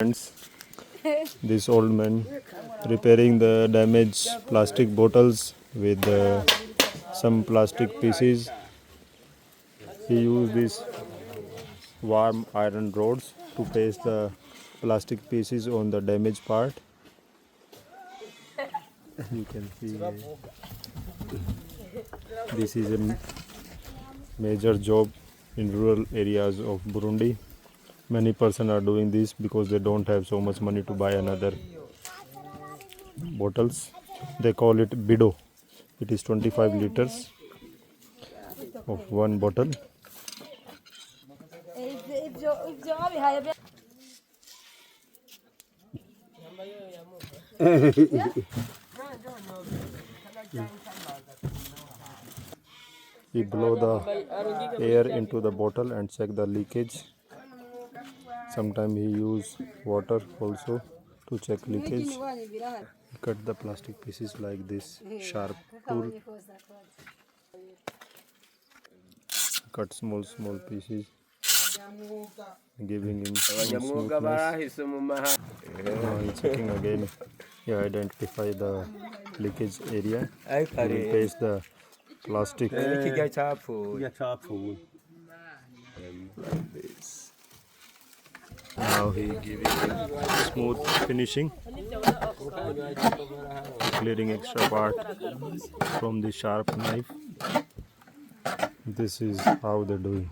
Friends, this old man repairing the damaged plastic bottles with some plastic pieces. He used these warm iron rods to paste the plastic pieces on the damaged part. You can see this is a major job in rural areas of Burundi. Many persons are doing this because they don't have so much money to buy another bottles. They call it bido. It is 25 liters of one bottle. He blow the air into the bottle and check the leakage. Sometimes he use water also to check leakage. Cut the plastic pieces like this sharp tool. Cut small pieces, giving him some smoothness. Now he's checking again. He identify the leakage area. He will paste the plastic like this. Now he giving smooth finishing, clearing extra part from the sharp knife. This is how they do it.